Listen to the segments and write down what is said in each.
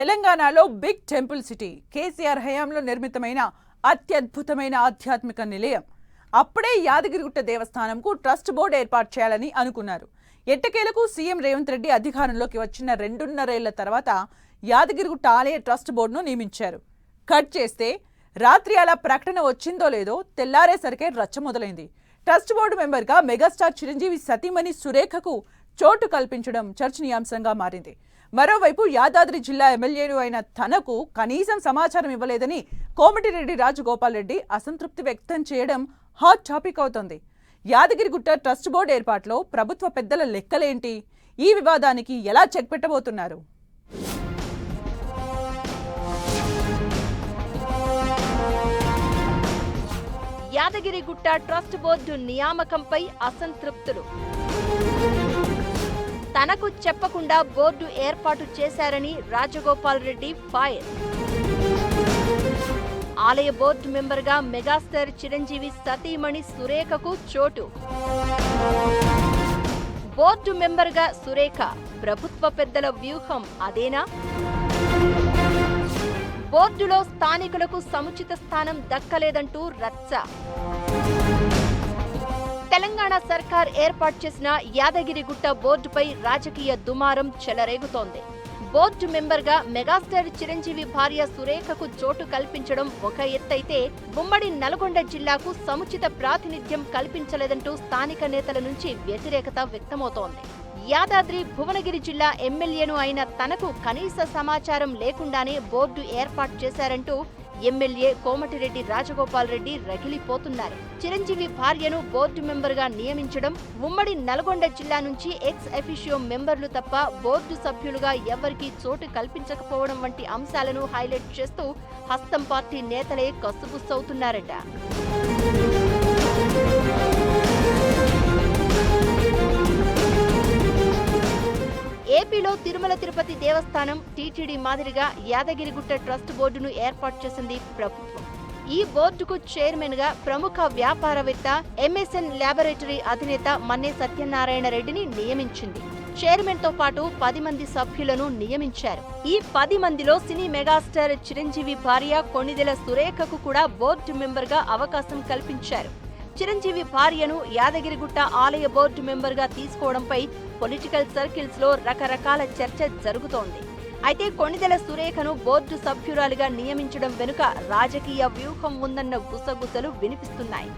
తెలంగాణలో big temple city KCR హయాంలో నిర్మితమైన అత్యద్భుతమైన ఆధ్యాత్మిక నిలయం. అప్పుడే యాదగిరిగుట్ట దేవస్థానంకు ట్రస్ట్ బోర్డు ఏర్పాటు చేయాలని అనుకున్నారు. ఎట్టకేలకు సీఎం రేవంత్ రెడ్డి అధికారంలోకి వచ్చిన 2.5 ఏళ్ల తర్వాత యాదగిరిగుట్ట ఆలయ ట్రస్ట్ బోర్డును నియమించారు. కట్ చేస్తే రాత్రి అలా ప్రకటన వచ్చిందో లేదో తెల్లారేసరికే రచ్చ మొదలైంది. ట్రస్ట్ బోర్డు మెంబర్గా మెగాస్టార్ చిరంజీవి సతీమణి సురేఖకు చోటు కల్పించడం చర్చనీయాంశంగా మారింది. మరోవైపు యాదాద్రి జిల్లా ఎమ్మెల్యేలు అయిన తనకు కనీసం సమాచారం ఇవ్వలేదని కోమటిరెడ్డి రాజగోపాల్ రెడ్డి అసంతృప్తి వ్యక్తం చేయడం హాట్ టాపిక్ అవుతోంది. యాదగిరిగుట్ట ట్రస్ట్ బోర్డు ఏర్పాటులో ప్రభుత్వ పెద్దల లెక్కలేంటి? ఈ వివాదానికి ఎలా చెక్ పెట్టబోతున్నారు? యాదగిరిగుట్ట ట్రస్ట్ బోర్డు నియామకంపై అసంతృప్తులు. తనకు చెప్పకుండా బోర్డు ఏర్పాటు చేశారని రాజగోపాల్ రెడ్డి ఫైర్. ఆలయ బోర్డు మెంబర్గా మెగాస్టార్ చిరంజీవి సతీమణి సురేఖకు చోటు. బోర్డు మెంబర్గా సురేఖ, ప్రభుత్వ పెద్దల వ్యూహం అదేనా? బోర్డులో స్థానికులకు సముచిత స్థానం దక్కలేదంటూ రచ్చ. తెలంగాణ సర్కార్ ఏర్పాటు చేసిన యాదగిరిగుట్ట బోర్డుపై రాజకీయ దుమారం చెలరేగుతోంది. బోర్డు మెంబర్గా మెగాస్టార్ చిరంజీవి భార్య సురేఖకు చోటు కల్పించడం ఒక ఎత్తైతే, ఉమ్మడి నల్గొండ జిల్లాకు సముచిత ప్రాతినిధ్యం కల్పించలేదంటూ స్థానిక నేతల నుంచి వ్యతిరేకత వ్యక్తమవుతోంది. యాదాద్రి భువనగిరి జిల్లా ఎమ్మెల్యేను అయిన తనకు కనీస సమాచారం లేకుండానే బోర్డు ఏర్పాటు చేశారంటూ ఎమ్మెల్యే కోమటిరెడ్డి రాజగోపాల్ రెడ్డి రగిలిపోతున్నారు. చిరంజీవి భార్యను బోర్డు మెంబర్గా నియమించడం, ఉమ్మడి నల్గొండ జిల్లా నుంచి ఎక్స్ అఫిషియో మెంబర్లు తప్ప బోర్డు సభ్యులుగా ఎవరికీ చోటు కల్పించకపోవడం వంటి అంశాలను హైలైట్ చేస్తూ హస్తం పార్టీ నేతలే కసుబుస్సవుతున్నారట. ఏపీలో తిరుమల తిరుపతి దేవస్థానం టీటీడీ మాదిరిగా యాదగిరిగుట్ట ట్రస్ట్ బోర్డును ఏర్పాటు చేసింది ప్రభుత్వం. ఈ బోర్డుకు చైర్మన్ గా ప్రముఖ వ్యాపారవేత్త ఎంఎస్ఎన్ ల్యాబొరేటరీ అధినేత మన్నే సత్యనారాయణ రెడ్డిని నియమించింది. చైర్మన్ తో పాటు 10 మంది సభ్యులను నియమించారు. ఈ 10 మందిలో సినీ మెగాస్టార్ చిరంజీవి భార్య కొణిదెల సురేఖకు కూడా బోర్డు మెంబర్ గా అవకాశం కల్పించారు. చిరంజీవి భార్యను యాదగిరిగుట్ట ఆలయ బోర్డు మెంబర్గా తీసుకోవడంపై పొలిటికల్ సర్కిల్స్ లో రకరకాల చర్చ జరుగుతోంది. అయితే కొణిదెల సురేఖను బోర్డు సభ్యురాలిగా నియమించడం వెనుక రాజకీయ వ్యూహం ఉందన్న గుసగుసలు వినిపిస్తున్నాయి.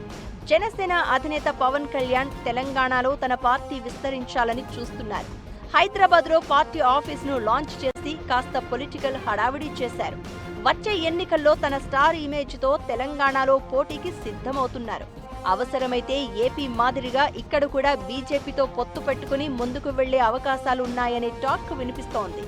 జనసేన అధినేత పవన్ కళ్యాణ్ తెలంగాణలో తన పార్టీ విస్తరించాలని చూస్తున్నారు. హైదరాబాద్ లో పార్టీ ఆఫీస్ ను లాంచ్ చేసి కాస్త పొలిటికల్ హడావిడి చేశారు. వచ్చే ఎన్నికల్లో తన స్టార్ ఇమేజ్ తో తెలంగాణలో పోటీకి సిద్ధమవుతున్నారు. అవసరమైతే ఏపీ మాదిరిగా ఇక్కడ కూడా బీజేపీతో పొత్తు పెట్టుకుని ముందుకు వెళ్లే అవకాశాలున్నాయనే టాక్ వినిపిస్తోంది.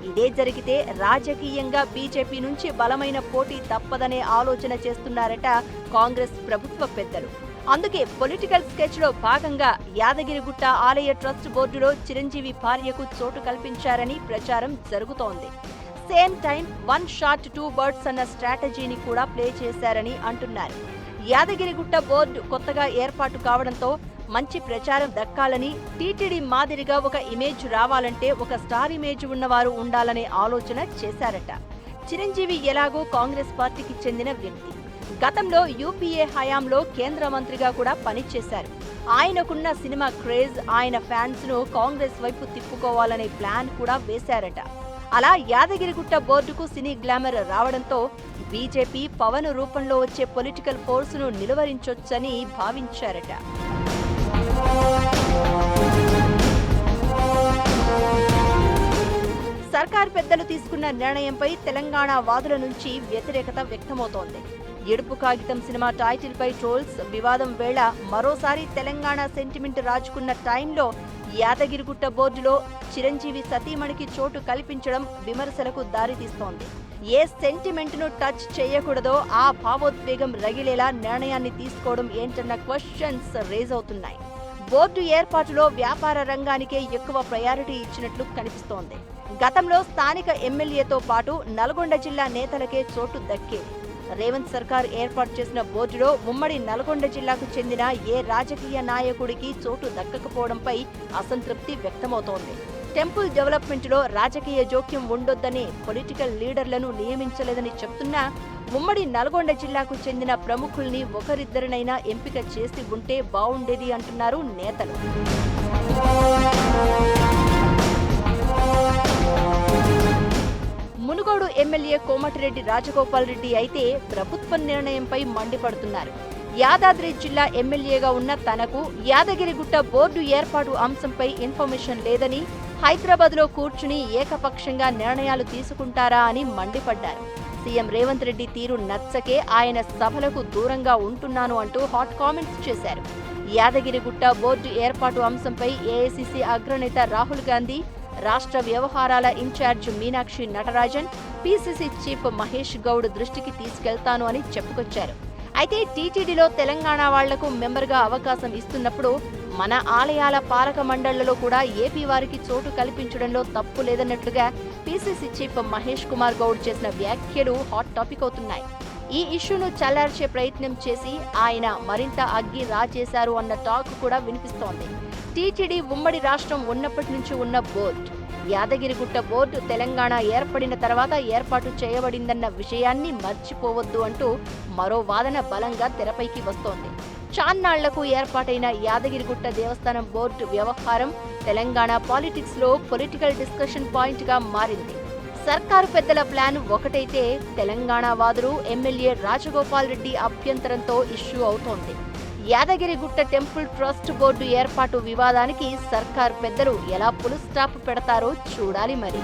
ఇదే జరిగితే రాజకీయంగా బీజేపీ నుంచి బలమైన పోటీ తప్పదనే ఆలోచన చేస్తున్నారట కాంగ్రెస్ ప్రభుత్వ పెద్దలు. అందుకే పొలిటికల్ స్కెచ్ లో భాగంగా యాదగిరిగుట్ట ఆలయ ట్రస్ట్ బోర్డులో చిరంజీవి భార్యకు చోటు కల్పించారని ప్రచారం జరుగుతోంది. సేమ్ టైం 1 షాట్ 2 బర్డ్స్ అన్న స్ట్రాటజీని కూడా ప్లే చేశారని అంటున్నారు. యాదగిరిగుట్ట బోర్డు కొత్తగా ఏర్పాటు కావడంతో మంచి ప్రచారం దక్కాలని, టీటీడీ మాదిరిగా ఒక ఇమేజ్ రావాలంటే ఒక స్టార్ ఇమేజ్ ఉన్నవారు ఉండాలనే ఆలోచన చేశారట. చిరంజీవి ఎలాగో కాంగ్రెస్ పార్టీకి చెందిన వ్యక్తి. గతంలో యూపీఏ హయాంలో కేంద్ర మంత్రిగా కూడా పనిచేశారు. ఆయనకున్న సినిమా క్రేజ్, ఆయన ఫ్యాన్స్ ను కాంగ్రెస్ వైపు తిప్పుకోవాలనే ప్లాన్ కూడా వేశారట. అలా యాదగిరిగుట్ట బోర్డుకు సినీ గ్లామర్ రావడంతో బీజేపీ పవన్ రూపంలో వచ్చే పొలిటికల్ ఫోర్సును నిలువరించొచ్చని భావించారట. సర్కార్ పెద్దలు తీసుకున్న నిర్ణయంపై తెలంగాణ వాదుల నుంచి వ్యతిరేకత వ్యక్తమవుతోంది. ఎడుపు కాగితం సినిమా టైటిల్ పై ట్రోల్స్ వివాదం వేళ మరోసారి తెలంగాణ సెంటిమెంట్ రాజుకున్న టైంలో యాదగిరిగుట్ట బోర్డులో చిరంజీవి సతీమణికి చోటు కల్పించడం విమర్శలకు దారితీస్తోంది. ఏ సెంటిమెంట్ ను టచ్ చేయకూడదో ఆ భావోద్వేగం రగిలేలా నిర్ణయాన్ని తీసుకోవడం ఏంటన్న క్వశ్చన్స్ రేజ్ అవుతున్నాయి. బోర్డు ఏర్పాటులో వ్యాపార రంగానికే ఎక్కువ ప్రయారిటీ ఇచ్చినట్లు కనిపిస్తోంది. గతంలో స్థానిక ఎమ్మెల్యేతో పాటు నల్గొండ జిల్లా నేతలకే చోటు దక్కేది. రేవంత్ సర్కార్ ఏర్పాటు చేసిన బోర్డులో ఉమ్మడి నల్గొండ జిల్లాకు చెందిన ఏ రాజకీయ నాయకుడికి చోటు దక్కకపోవడంపై అసంతృప్తి వ్యక్తమవుతోంది. టెంపుల్ డెవలప్మెంట్లో రాజకీయ జోక్యం ఉండొద్దని పొలిటికల్ లీడర్లను నియమించలేదని చెప్తున్నా ఉమ్మడి నల్గొండ జిల్లాకు చెందిన ప్రముఖుల్ని ఒకరిద్దరినైనా ఎంపిక చేసి ఉంటే బావుండేది అంటున్నారు నేతలు. మునుగోడు ఎమ్మెల్యే కోమటిరెడ్డి రాజగోపాల్ రెడ్డి అయితే ప్రభుత్వ నిర్ణయంపై మండిపడుతున్నారు. యాదాద్రి జిల్లా ఎమ్మెల్యేగా ఉన్న తనకు యాదగిరిగుట్ట బోర్డు ఏర్పాటు అంశంపై ఇన్ఫర్మేషన్ లేదని, హైదరాబాద్లో కూర్చుని ఏకపక్షంగా నిర్ణయాలు తీసుకుంటారా అని మండిపడ్డారు. సీఎం రేవంత్ రెడ్డి తీరు నచ్చకే ఆయన సభలకు దూరంగా ఉంటున్నాను అంటూ హాట్ కామెంట్స్ చేశారు. యాదగిరిగుట్ట బోర్డు ఏర్పాటు అంశంపై ఏఐసీసీ అగ్రనేత రాహుల్ గాంధీ, రాష్ట్ర వ్యవహారాల in-charge Meenakshi Natarajan, PCC chief Mahesh Goud దృష్టికి తీసుకెళ్తాను అని చెప్పుకొచ్చారు. అయితే టీటీడీలో తెలంగాణ వాళ్లకు మెంబర్గా అవకాశం ఇస్తున్నప్పుడు మన ఆలయాల పాలక మండళ్లలో కూడా ఏపీ వారికి చోటు కల్పించడంలో తప్పు లేదన్నట్లుగా పీసీసీ చీఫ్ మహేష్ కుమార్ గౌడ్ చేసిన వ్యాఖ్యలు హాట్ టాపిక్ అవుతున్నాయి. ఈ ఇష్యూను చల్లార్చే ప్రయత్నం చేసి ఆయన మరింత అగ్గి రాజేశారు అన్న టాక్ కూడా వినిపిస్తోంది. టీటీడీ ఉమ్మడి రాష్ట్రం ఉన్నప్పటి నుంచి ఉన్న బోర్డు, యాదగిరిగుట్ట బోర్డు తెలంగాణ ఏర్పడిన తర్వాత ఏర్పాటు చేయబడిందన్న విషయాన్ని మర్చిపోవద్దు అంటూ మరో వాదన బలంగా తెరపైకి వస్తోంది. చాన్నాళ్లకు ఏర్పాటైన యాదగిరిగుట్ట దేవస్థానం బోర్డు వ్యవహారం తెలంగాణ పాలిటిక్స్ లో పొలిటికల్ డిస్కషన్ పాయింట్ గా మారింది. సర్కారు పెద్దల ప్లాన్ ఒకటైతే తెలంగాణ వాదులు ఎమ్మెల్యే రాజగోపాల్ రెడ్డి అభ్యంతరంతో ఇష్యూ అవుతోంది. యాదగిరిగుట్ట టెంపుల్ ట్రస్ట్ బోర్డు ఏర్పాటు వివాదానికి సర్కార్ పెద్దలు ఎలా ఫుల్ స్టాప్ పెడతారో చూడాలి మరి.